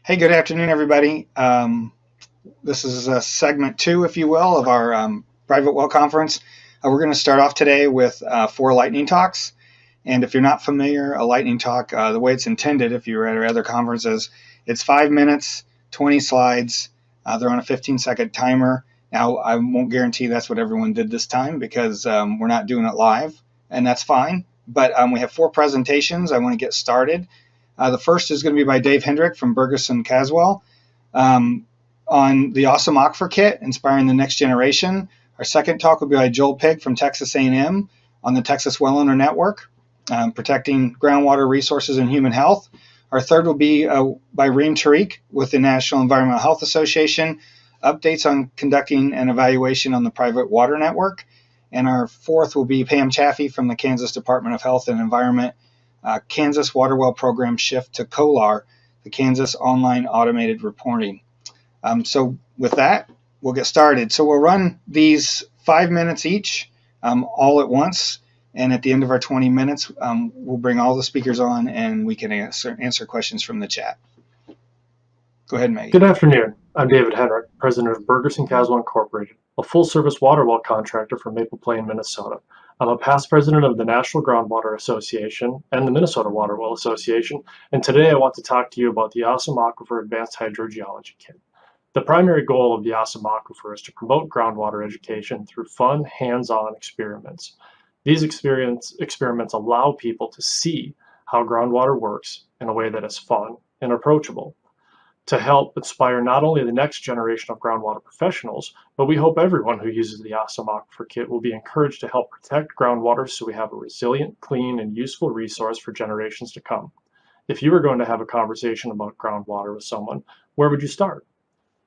Hey, good afternoon, everybody. This is segment two, if you will, of our private well conference. We're going to start off today with four lightning talks. And if you're not familiar, a lightning talk, the way it's intended, if you were at our other conferences, it's 5 minutes, 20 slides. They're on a 15-second timer. Now, I won't guarantee that's what everyone did this time because we're not doing it live, and that's fine. But we have four presentations. I want to get started. The first is going to be by Dave Henrich from Bergeson Caswell on the awesome aquifer kit, inspiring the next generation. Our second talk will be by Joel Pigg from Texas A&M on the Texas Well Owner Network, protecting groundwater resources and human health. Our third will be by Reem Tariq with the National Environmental Health Association, updates on conducting an evaluation on the private water network. And our fourth will be Pam Chaffee from the Kansas Department of Health and Environment, Kansas Water Well Program Shift to COLAR, the Kansas Online Automated Reporting. So with that, we'll get started. So we'll run these 5 minutes each, all at once. And at the end of our 20 minutes, we'll bring all the speakers on and we can answer questions from the chat. Go ahead, Maggie. Good afternoon. I'm David Henrich, president of Bergeson Caswell Incorporated, a full-service water well contractor from Maple Plain, Minnesota. I'm a past president of the National Groundwater Association and the Minnesota Water Well Association, and today I want to talk to you about the Awesome Aquifer Advanced Hydrogeology Kit. The primary goal of the Awesome Aquifer is to promote groundwater education through fun, hands-on experiments. These experiments allow people to see how groundwater works in a way that is fun and approachable, to help inspire not only the next generation of groundwater professionals, but we hope everyone who uses the Awesome Aquifer Kit will be encouraged to help protect groundwater so we have a resilient, clean, and useful resource for generations to come. If you were going to have a conversation about groundwater with someone, where would you start?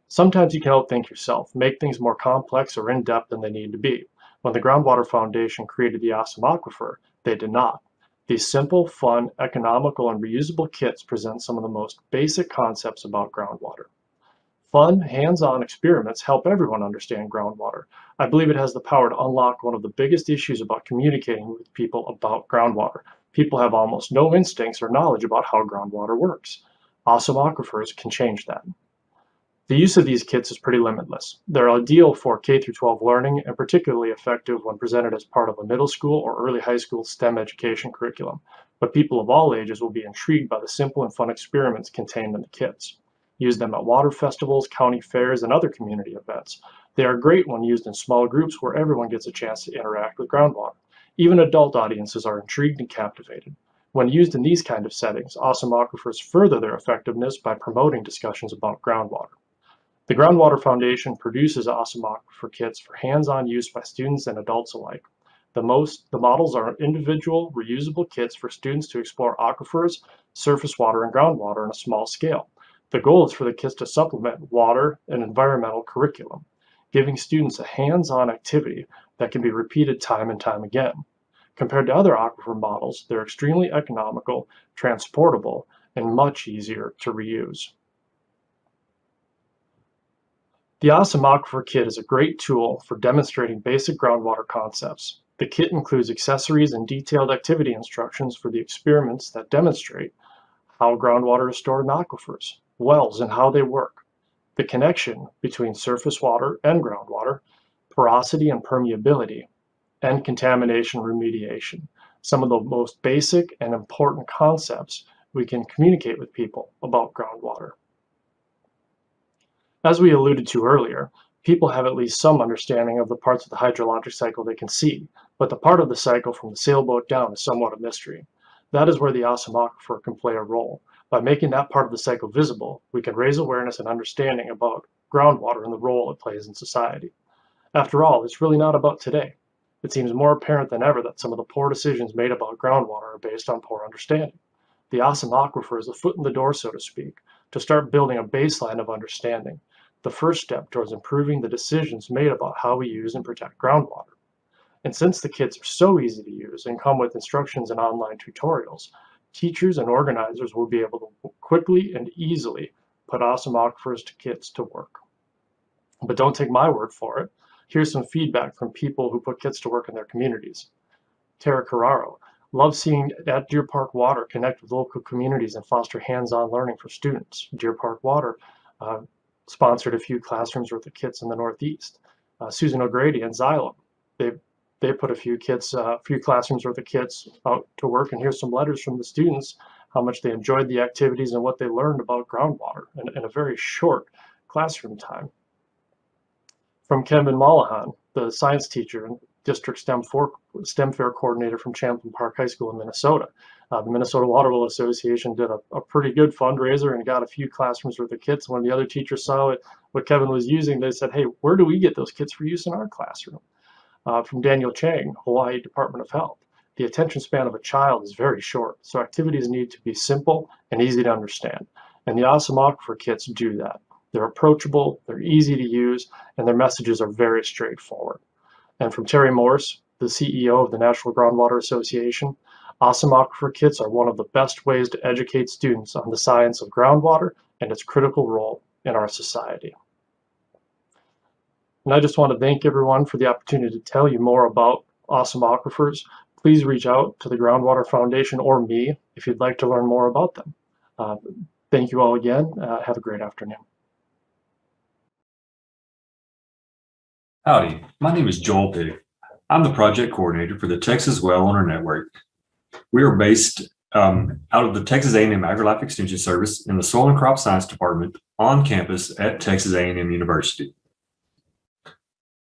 Sometimes you can outthink yourself, make things more complex or in-depth than they need to be. When the Groundwater Foundation created the Awesome Aquifer, they did not. These simple, fun, economical, and reusable kits present some of the most basic concepts about groundwater. Fun, hands-on experiments help everyone understand groundwater. I believe it has the power to unlock one of the biggest issues about communicating with people about groundwater. People have almost no instincts or knowledge about how groundwater works. Awesome aquifers can change that. The use of these kits is pretty limitless. They're ideal for K-12 learning and particularly effective when presented as part of a middle school or early high school STEM education curriculum, but people of all ages will be intrigued by the simple and fun experiments contained in the kits. Use them at water festivals, county fairs, and other community events. They are great when used in small groups where everyone gets a chance to interact with groundwater. Even adult audiences are intrigued and captivated. When used in these kind of settings, Awesome Aquifers further their effectiveness by promoting discussions about groundwater. The Groundwater Foundation produces Awesome Aquifer kits for hands-on use by students and adults alike. The models are individual, reusable kits for students to explore aquifers, surface water, and groundwater on a small scale. The goal is for the kits to supplement water and environmental curriculum, giving students a hands-on activity that can be repeated time and time again. Compared to other aquifer models, they're extremely economical, transportable, and much easier to reuse. The Awesome Aquifer Kit is a great tool for demonstrating basic groundwater concepts. The kit includes accessories and detailed activity instructions for the experiments that demonstrate how groundwater is stored in aquifers, wells, and how they work, the connection between surface water and groundwater, porosity and permeability, and contamination remediation, some of the most basic and important concepts we can communicate with people about groundwater. As we alluded to earlier, people have at least some understanding of the parts of the hydrologic cycle they can see, but the part of the cycle from the sailboat down is somewhat a mystery. That is where the Awesome Aquifer can play a role. By making that part of the cycle visible, we can raise awareness and understanding about groundwater and the role it plays in society. After all, it's really not about today. It seems more apparent than ever that some of the poor decisions made about groundwater are based on poor understanding. The Awesome Aquifer is a foot in the door, so to speak, to start building a baseline of understanding, the first step towards improving the decisions made about how we use and protect groundwater. And since the kits are so easy to use and come with instructions and online tutorials, teachers and organizers will be able to quickly and easily put Awesome Aquifers kits to work. But don't take my word for it. Here's some feedback from people who put kits to work in their communities. Tara Carraro: Love seeing at Deer Park Water connect with local communities and foster hands-on learning for students. Deer Park Water uh, sponsored a few classrooms worth of kits in the Northeast. Susan O'Grady and Xylem, they they put a few classrooms worth of kits out to work, and here's some letters from the students, how much they enjoyed the activities and what they learned about groundwater in a very short classroom time. From Kevin Mollahan, the science teacher and district STEM fair coordinator from Champlain Park High School in Minnesota. The Minnesota Waterwell Association did a pretty good fundraiser and got a few classrooms worth of kits. When the other teachers saw what Kevin was using, they said, hey, where do we get those kits for use in our classroom? From Daniel Chang, Hawaii Department of Health. The attention span of a child is very short, so activities need to be simple and easy to understand. And the Awesome Aquifer kits do that. They're approachable, they're easy to use, and their messages are very straightforward. And from Terry Morse, the CEO of the National Groundwater Association, Awesome Aquifer kits are one of the best ways to educate students on the science of groundwater and its critical role in our society. And I just want to thank everyone for the opportunity to tell you more about Awesome Aquifers. Please reach out to the Groundwater Foundation or me if you'd like to learn more about them. Thank you all again. Have a great afternoon. Howdy, my name is Joel Pigg. I'm the project coordinator for the Texas Well Owner Network. We are based out of the Texas A&M AgriLife Extension Service in the Soil and Crop Science Department on campus at Texas A&M University.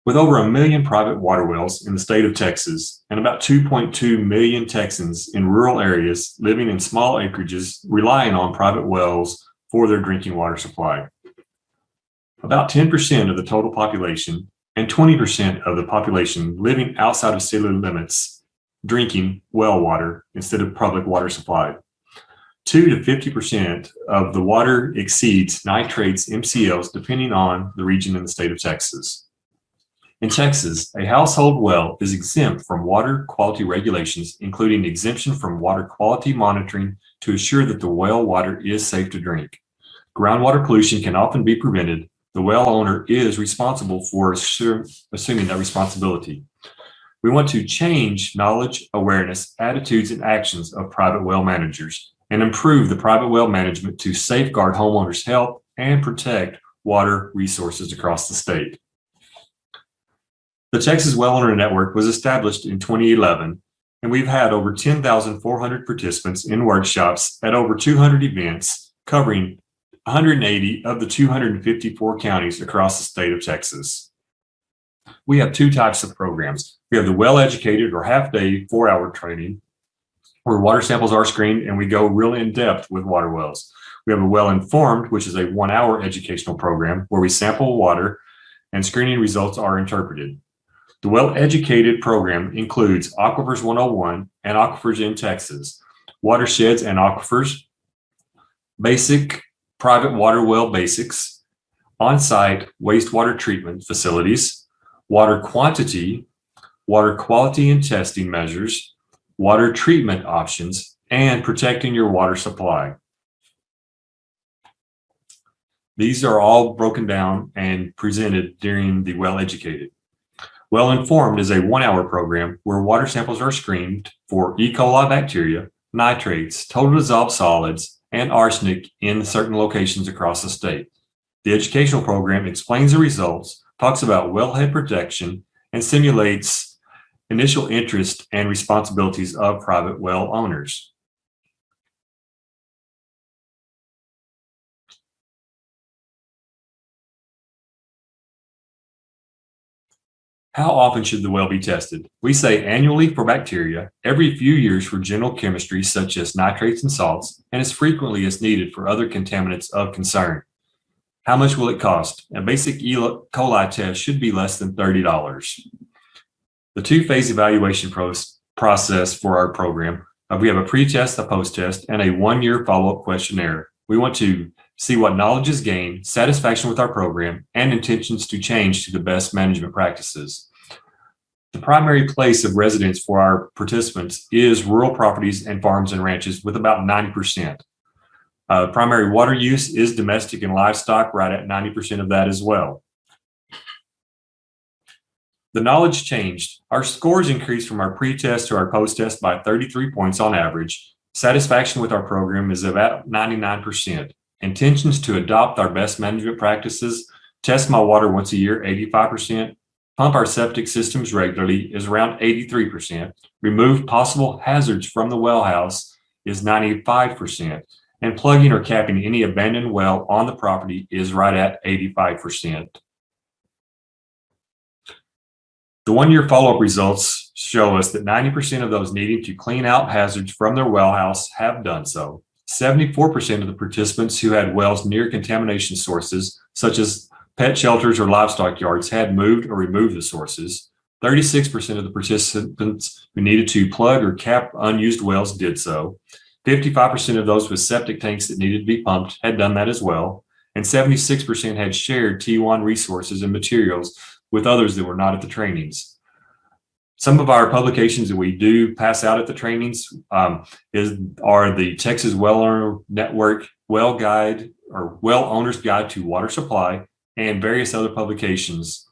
With over 1 million private water wells in the state of Texas and about 2.2 million Texans in rural areas living in small acreages relying on private wells for their drinking water supply. About 10% of the total population and 20% of the population living outside of city limits drinking well water instead of public water supply. 2 to 50% of the water exceeds nitrates MCLs depending on the region in the state of Texas. In Texas, a household well is exempt from water quality regulations, including exemption from water quality monitoring to assure that the well water is safe to drink. Groundwater pollution can often be prevented. The well owner is responsible for assuming that responsibility. We want to change knowledge, awareness, attitudes, and actions of private well managers and improve the private well management to safeguard homeowners' health and protect water resources across the state. The Texas Well Owner Network was established in 2011, and we've had over 10,400 participants in workshops at over 200 events covering 180 of the 254 counties across the state of Texas. We have two types of programs. We have the well-educated or half-day, 4-hour training where water samples are screened and we go real in-depth with water wells. We have a well-informed, which is a 1-hour educational program where we sample water and screening results are interpreted. The well-educated program includes Aquifers 101 and Aquifers in Texas, watersheds and aquifers, basic private water well basics, on-site wastewater treatment facilities, water quantity, water quality and testing measures, water treatment options, and protecting your water supply. These are all broken down and presented during the well-educated. Well-informed is a 1-hour program where water samples are screened for E. coli bacteria, nitrates, total dissolved solids, and arsenic in certain locations across the state. The educational program explains the results, talks about wellhead protection, and simulates initial interest and responsibilities of private well owners. How often should the well be tested? We say annually for bacteria, every few years for general chemistry such as nitrates and salts, and as frequently as needed for other contaminants of concern. How much will it cost? A basic E. coli test should be less than $30. The two-phase evaluation process for our program, we have a pre-test, a post-test, and a 1-year follow-up questionnaire. We want to see what knowledge is gained, satisfaction with our program, and intentions to change to the best management practices. The primary place of residence for our participants is rural properties and farms and ranches with about 90%. Primary water use is domestic and livestock, right at 90% of that as well. The knowledge changed. Our scores increased from our pre-test to our post-test by 33 points on average. Satisfaction with our program is about 99%. Intentions to adopt our best management practices, test my water once a year, 85%. Pump our septic systems regularly is around 83%. Remove possible hazards from the well house is 95%. And plugging or capping any abandoned well on the property is right at 85%. The one-year follow-up results show us that 90% of those needing to clean out hazards from their well house have done so. 74% of the participants who had wells near contamination sources, such as pet shelters or livestock yards, had moved or removed the sources. 36% of the participants who needed to plug or cap unused wells did so. 55% of those with septic tanks that needed to be pumped had done that as well. And 76% had shared T1 resources and materials with others that were not at the trainings. Some of our publications that we do pass out at the trainings are the Texas Well Owner Network Well Guide or Well Owner's Guide to Water Supply and various other publications.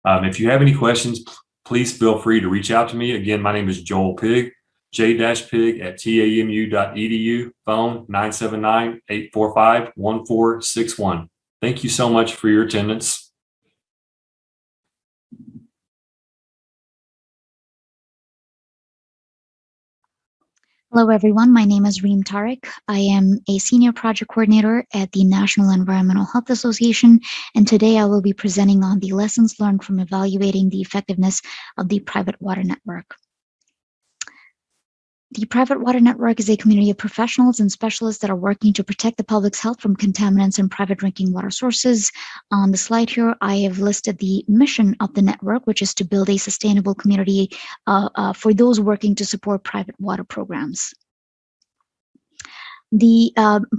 If you have any questions, please feel free to reach out to me. Again, my name is Joel Pigg, j-pigg@tamu.edu, phone 979-845-1461. Thank you so much for your attendance. Hello, everyone. My name is Reem Tariq. I am a senior project coordinator at the National Environmental Health Association, and today I will be presenting on the lessons learned from evaluating the effectiveness of the private water network. The private water network is a community of professionals and specialists that are working to protect the public's health from contaminants in private drinking water sources. On the slide here, I have listed the mission of the network, which is to build a sustainable community for those working to support private water programs.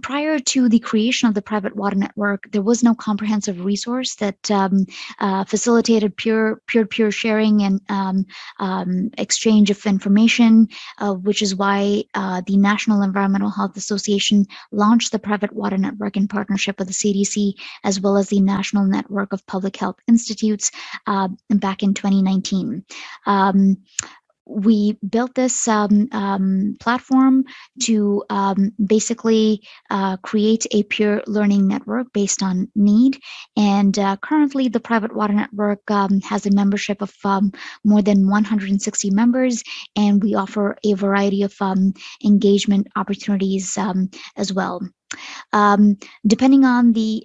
Prior to the creation of the private water network, there was no comprehensive resource that facilitated peer-to-peer sharing and exchange of information, which is why the National Environmental Health Association launched the private water network in partnership with the CDC, as well as the National Network of Public Health Institutes back in 2019. We built this platform to basically create a peer learning network based on need. And currently, the private water network has a membership of more than 160 members, and we offer a variety of engagement opportunities as well. Depending on the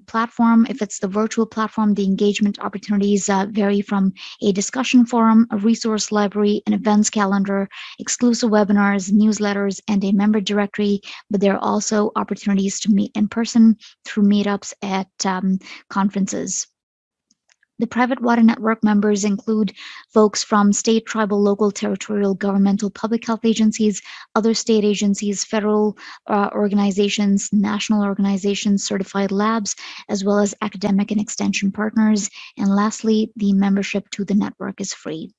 platform, if it's the virtual platform, the engagement opportunities vary from a discussion forum, a resource library, an events calendar, exclusive webinars, newsletters, and a member directory, but there are also opportunities to meet in person through meetups at conferences. The private water network members include folks from state, tribal, local, territorial, governmental, public health agencies, other state agencies, federal organizations, national organizations, certified labs, as well as academic and extension partners. And lastly, the membership to the network is free.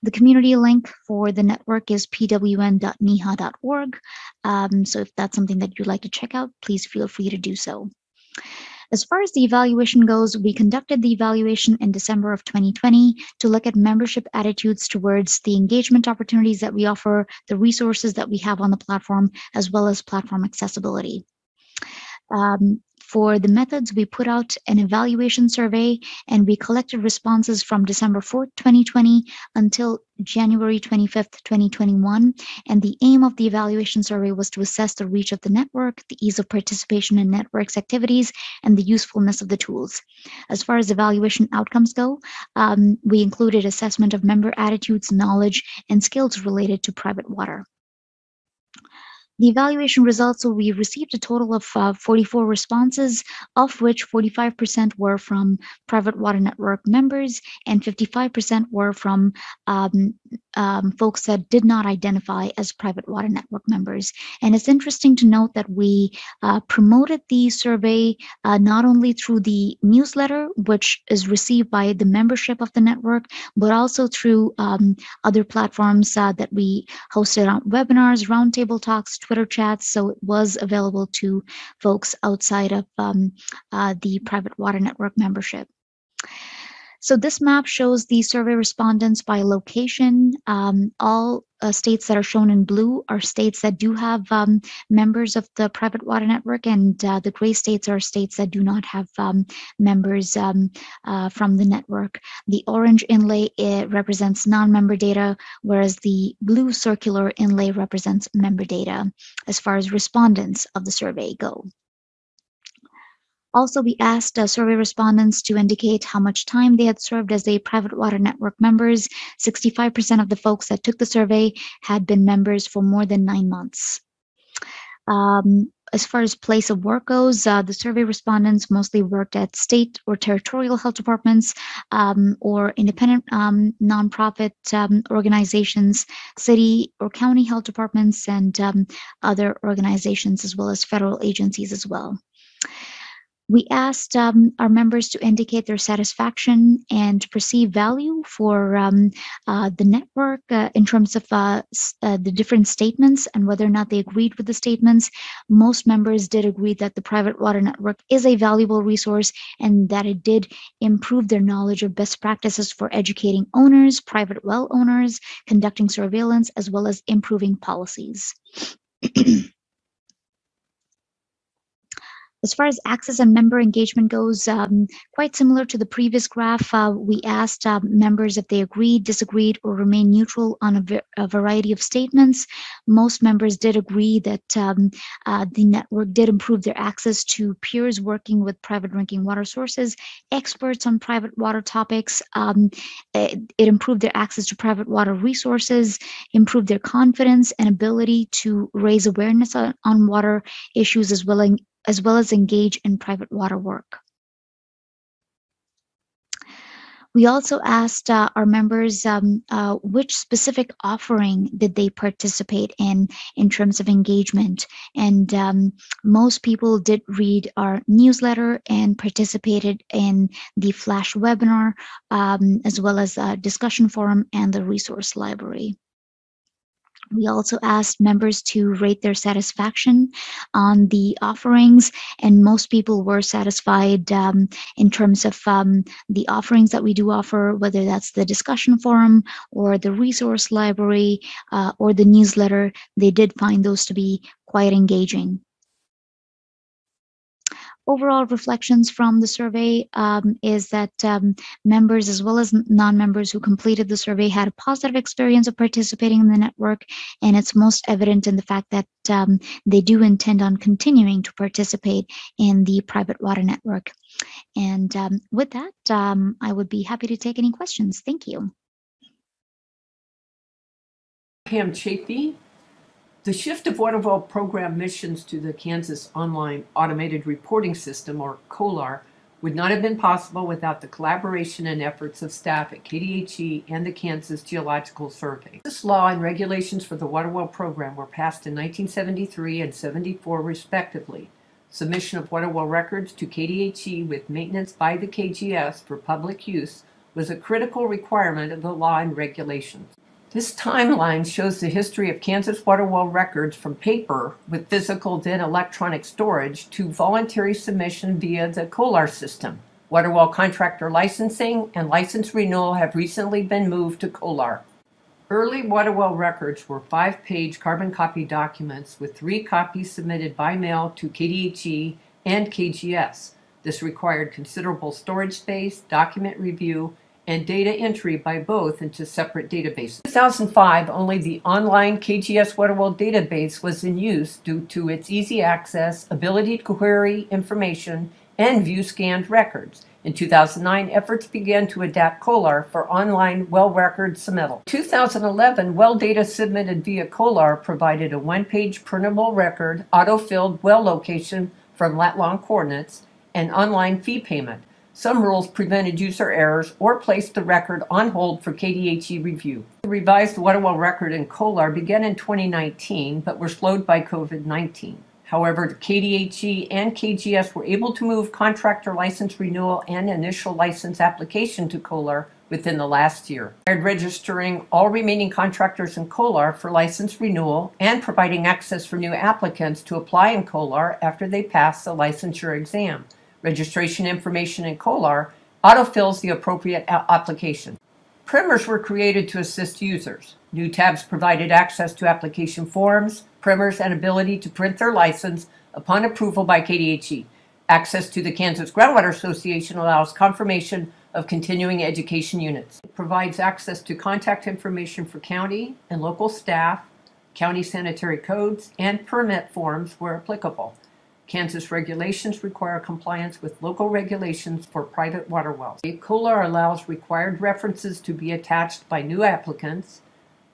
The community link for the network is pwn.neha.org. So if that's something that you'd like to check out, please feel free to do so. As far as the evaluation goes, we conducted the evaluation in December of 2020 to look at membership attitudes towards the engagement opportunities that we offer, the resources that we have on the platform, as well as platform accessibility. For the methods, we put out an evaluation survey and we collected responses from December 4th, 2020 until January 25th, 2021. And the aim of the evaluation survey was to assess the reach of the network, the ease of participation in network's activities, and the usefulness of the tools. As far as evaluation outcomes go, we included assessment of member attitudes, knowledge, and skills related to private water. The evaluation results, so we received a total of 44 responses, of which 45% were from private water network members and 55% were from folks that did not identify as private water network members. And it's interesting to note that we promoted the survey not only through the newsletter, which is received by the membership of the network, but also through other platforms that we hosted on webinars, roundtable talks, Twitter chats, so it was available to folks outside of the private water network membership. So this map shows the survey respondents by location. All states that are shown in blue are states that do have members of the private water network, and the gray states are states that do not have members from the network. The orange inlay represents non-member data, whereas the blue circular inlay represents member data as far as respondents of the survey go. Also, we asked survey respondents to indicate how much time they had served as a private water network members. 65% of the folks that took the survey had been members for more than 9 months. As far as place of work goes, the survey respondents mostly worked at state or territorial health departments or independent nonprofit organizations, city or county health departments, and other organizations, as well as federal agencies as well. We asked our members to indicate their satisfaction and perceived value for the network in terms of the different statements and whether or not they agreed with the statements. Most members did agree that the private water network is a valuable resource and that it did improve their knowledge of best practices for educating owners, private well owners, conducting surveillance, as well as improving policies. As far as access and member engagement goes, quite similar to the previous graph, we asked members if they agreed, disagreed, or remained neutral on a variety of statements. Most members did agree that the network did improve their access to peers working with private drinking water sources, experts on private water topics. It improved their access to private water resources, improved their confidence and ability to raise awareness on water issues, as well as engage in private water work. We also asked our members which specific offering did they participate in terms of engagement. And most people did read our newsletter and participated in the flash webinar, as well as a discussion forum and the resource library. We also asked members to rate their satisfaction on the offerings, and most people were satisfied in terms of the offerings that we do offer, whether that's the discussion forum or the resource library or the newsletter. They did find those to be quite engaging. Overall reflections from the survey is that members as well as non-members who completed the survey had a positive experience of participating in the network, and it's most evident in the fact that they do intend on continuing to participate in the private water network. And with that, I would be happy to take any questions. Thank you. Chaffee. The shift of water well program missions to the Kansas Online Automated Reporting System, or KOLAR, would not have been possible without the collaboration and efforts of staff at KDHE and the Kansas Geological Survey. This law and regulations for the water well program were passed in 1973 and 74 respectively. Submission of water well records to KDHE with maintenance by the KGS for public use was a critical requirement of the law and regulations. This timeline shows the history of Kansas water well records from paper with physical then electronic storage to voluntary submission via the KOLAR system. Water well contractor licensing and license renewal have recently been moved to KOLAR. Early water well records were 5-page carbon copy documents with 3 copies submitted by mail to KDHE and KGS. This required considerable storage space, document review, and data entry by both into separate databases. In 2005, only the online KGS water well database was in use due to its easy access, ability to query information, and view scanned records. In 2009, efforts began to adapt KOLAR for online well record submittal. In 2011, well data submitted via KOLAR provided a 1-page printable record, auto-filled well location from lat-long coordinates, and online fee payment. Some rules prevented user errors or placed the record on hold for KDHE review. The revised water well record in KOLAR began in 2019, but were slowed by COVID-19. However, KDHE and KGS were able to move contractor license renewal and initial license application to KOLAR within the last year, registering all remaining contractors in KOLAR for license renewal and providing access for new applicants to apply in KOLAR after they pass the licensure exam. Registration information in KOLAR autofills the appropriate application. Primers were created to assist users. New tabs provided access to application forms, primers, and ability to print their license upon approval by KDHE. Access to the Kansas Groundwater Association allows confirmation of continuing education units. It provides access to contact information for county and local staff, county sanitary codes, and permit forms where applicable. Kansas regulations require compliance with local regulations for private water wells. COLAR allows required references to be attached by new applicants.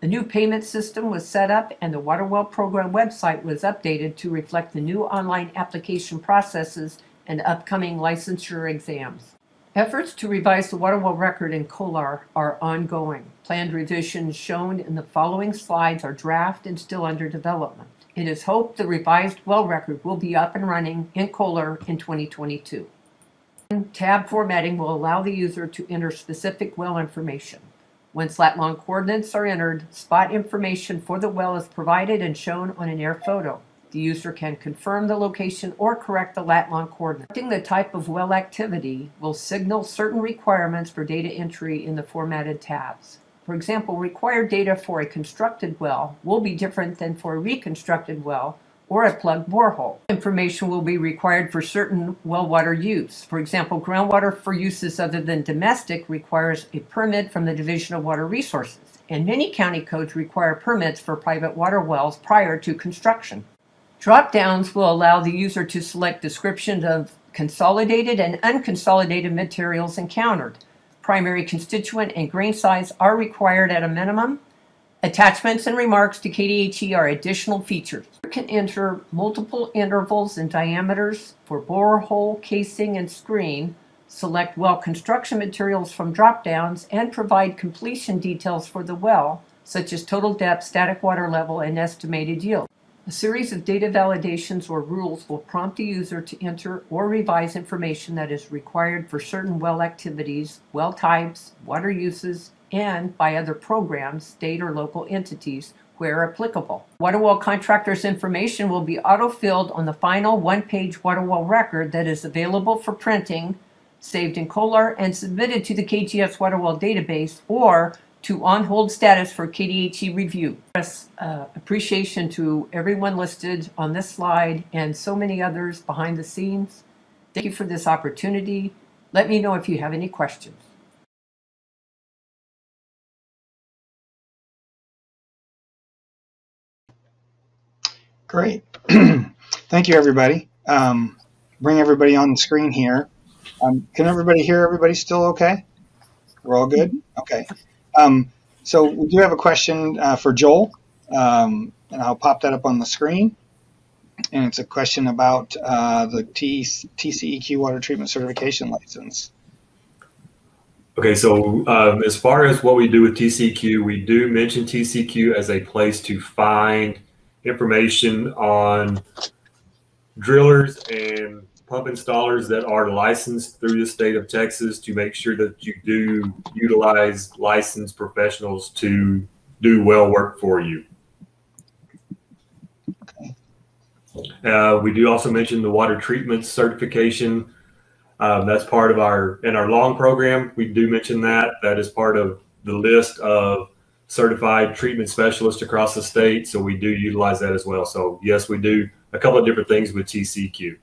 A new payment system was set up, and the Water Well Program website was updated to reflect the new online application processes and upcoming licensure exams. Efforts to revise the water well record in COLAR are ongoing. Planned revisions shown in the following slides are draft and still under development. It is hoped the revised well record will be up and running in COLAR in 2022. Tab formatting will allow the user to enter specific well information. Once lat-long coordinates are entered, spot information for the well is provided and shown on an air photo. The user can confirm the location or correct the lat-long coordinate. Selecting the type of well activity will signal certain requirements for data entry in the formatted tabs. For example, required data for a constructed well will be different than for a reconstructed well or a plugged borehole. Information will be required for certain well water use. For example, groundwater for uses other than domestic requires a permit from the Division of Water Resources, and many county codes require permits for private water wells prior to construction. Drop-downs will allow the user to select descriptions of consolidated and unconsolidated materials encountered. Primary constituent and grain size are required at a minimum. Attachments and remarks to KDHE are additional features. You can enter multiple intervals and diameters for borehole, casing, and screen, select well construction materials from drop-downs, and provide completion details for the well, such as total depth, static water level, and estimated yield. A series of data validations or rules will prompt the user to enter or revise information that is required for certain well activities, well types, water uses, and by other programs, state or local entities, where applicable. Water well contractor's information will be auto-filled on the final one-page water well record that is available for printing, saved in COLAR, and submitted to the KGS water well database or to on-hold status for KDHE review. Appreciation to everyone listed on this slide and so many others behind the scenes. Thank you for this opportunity. Let me know if you have any questions. Great. Thank you, everybody. Bring everybody on the screen here. Can everybody hear everybody still okay? We're all good? Okay. So we do have a question for Joel, and I'll pop that up on the screen. And it's a question about the TCEQ water treatment certification license. Okay, so as far as what we do with TCEQ, we do mention TCEQ as a place to find information on drillers and pump installers that are licensed through the state of Texas to make sure that you do utilize licensed professionals to do well work for you. Okay. We do also mention the water treatment certification. That's part of in our long program. We do mention that. That is part of the list of certified treatment specialists across the state. So we do utilize that as well. So yes, we do a couple of different things with TCEQ.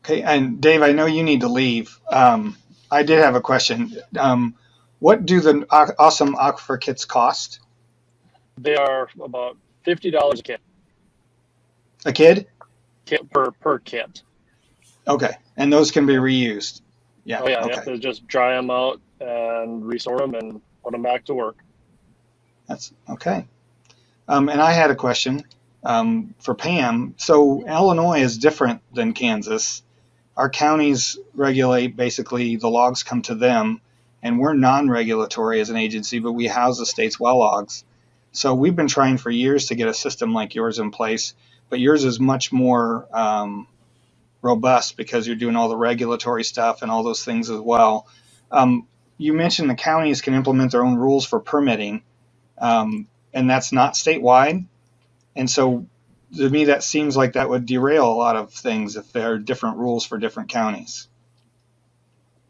Okay, and Dave, I know you need to leave. I did have a question. What do the awesome aquifer kits cost? They are about $50 a kit. A kid? Kit per kit. Okay, and those can be reused. Yeah. Oh yeah, Okay. you have to just dry them out and resort them and put them back to work. That's okay. And I had a question for Pam. So Illinois is different than Kansas. Our counties regulate, basically the logs come to them, and we're non-regulatory as an agency, but we house the state's well logs. So we've been trying for years to get a system like yours in place, but yours is much more robust because you're doing all the regulatory stuff and all those things as well. You mentioned the counties can implement their own rules for permitting, and that's not statewide. And so to me, that seems like that would derail a lot of things if there are different rules for different counties.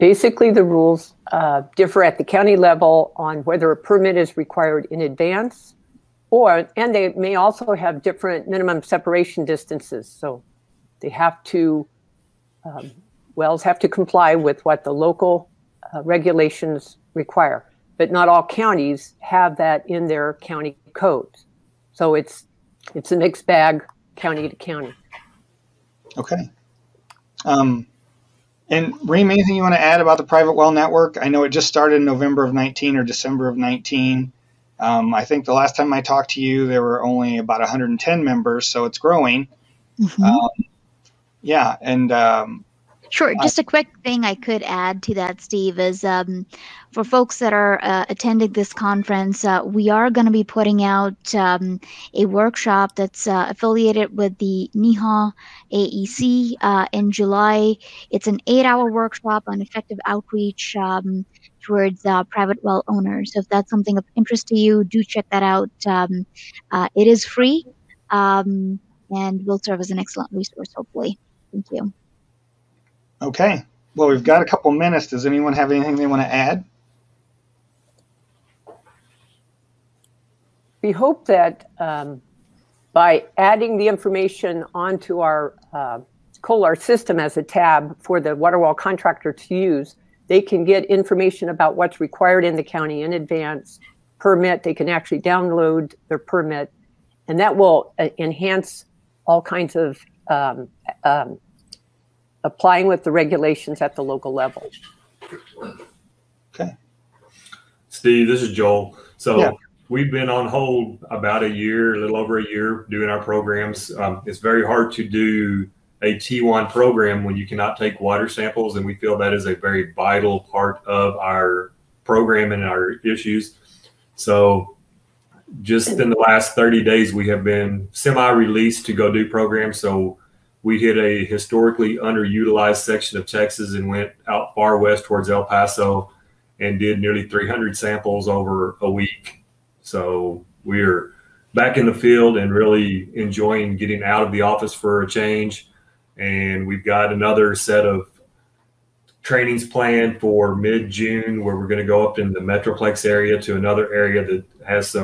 Basically, the rules differ at the county level on whether a permit is required in advance, and they may also have different minimum separation distances. So they have to, wells have to comply with what the local regulations require. But not all counties have that in their county codes. So it's a mixed bag county to county. Okay. And Reem, anything you want to add about the private well network? I know it just started in November of 19 or December of 19. I think the last time I talked to you, there were only about 110 members, so it's growing. Mm-hmm. Yeah, and sure. Just a quick thing I could add to that, Steve, is for folks that are attending this conference, we are going to be putting out a workshop that's affiliated with the NEHA AEC in July. It's an 8-hour workshop on effective outreach towards private well owners. So if that's something of interest to you, do check that out. It is free and will serve as an excellent resource, hopefully. Thank you. Okay. Well, we've got a couple minutes. Does anyone have anything they want to add? We hope that by adding the information onto our COLAR system as a tab for the water well contractor to use, they can get information about what's required in the county in advance, permit. They can actually download their permit, and that will enhance all kinds of applying with the regulations at the local level. Okay. Steve, this is Joel. So yeah. We've been on hold about a year, a little over a year, doing our programs. It's very hard to do a T1 program when you cannot take water samples, and we feel that is a very vital part of our program and our issues. So just in the last 30 days, we have been semi-released to go do programs. So we hit a historically underutilized section of Texas and went out far west towards El Paso and did nearly 300 samples over a week. So we're back in the field and really enjoying getting out of the office for a change. And we've got another set of trainings planned for mid-June where we're going to go up in the Metroplex area to another area that has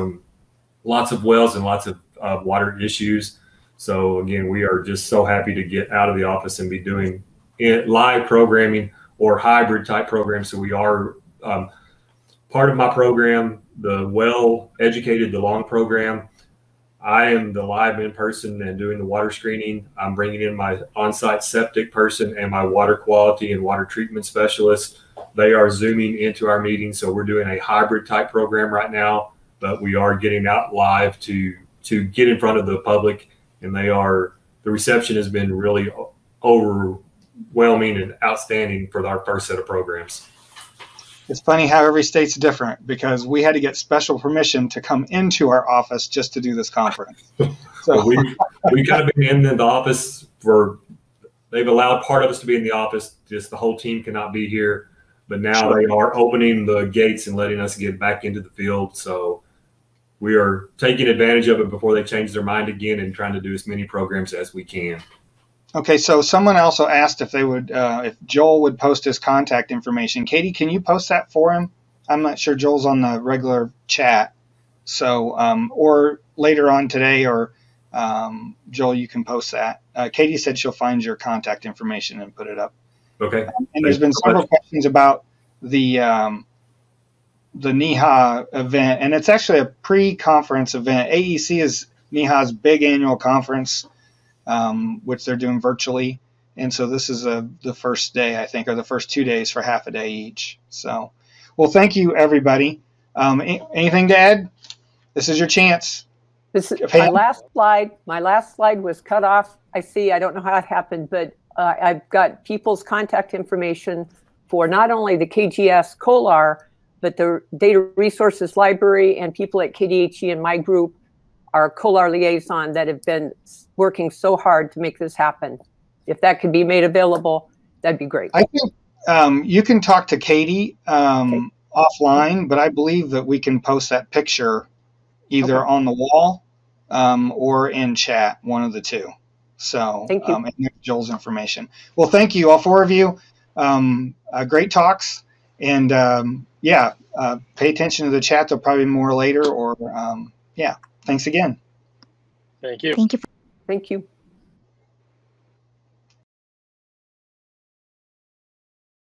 lots of wells and lots of water issues. So again, we are just so happy to get out of the office and be doing live programming or hybrid type programs. So we are part of my program, the Well Educated the Long program. I am the live in person and doing the water screening. I'm bringing in my on-site septic person and my water quality and water treatment specialist. They are Zooming into our meeting. So we're doing a hybrid type program right now, but we are getting out live to get in front of the public. And the reception has been really overwhelming and outstanding for our first set of programs. It's funny how every state's different because we had to get special permission to come into our office just to do this conference. So we kind of been in the office they've allowed part of us to be in the office, just the whole team cannot be here. But now They are opening the gates and letting us get back into the field. So we are taking advantage of it before they change their mind again and trying to do as many programs as we can. Okay, so someone also asked if if Joel would post his contact information. Katie, can you post that for him? I'm not sure Joel's on the regular chat. So, or later on today, or Joel, you can post that. Katie said she'll find your contact information and put it up. Okay. And there's been several questions about the NEHA event, and it's actually a pre-conference event. AEC is NEHA's big annual conference, which they're doing virtually. And so this is the first day, I think, or the first 2 days for half a day each. So, well, thank you, everybody. Anything to add? This is your chance. My last slide was cut off. I don't know how it happened, but I've got people's contact information for not only the KGS COLAR, but the Data Resources Library and people at KDHE and my group, our COLAR liaison, that have been working so hard to make this happen. If that could be made available, that'd be great. I think you can talk to Katie offline, but I believe that we can post that picture either on the wall or in chat, one of the two. So thank you. And Joel's information. Well, thank you, all four of you. Great talks, and yeah, pay attention to the chat. There'll probably be more later, or yeah, thanks again. Thank you. Thank you. Thank you.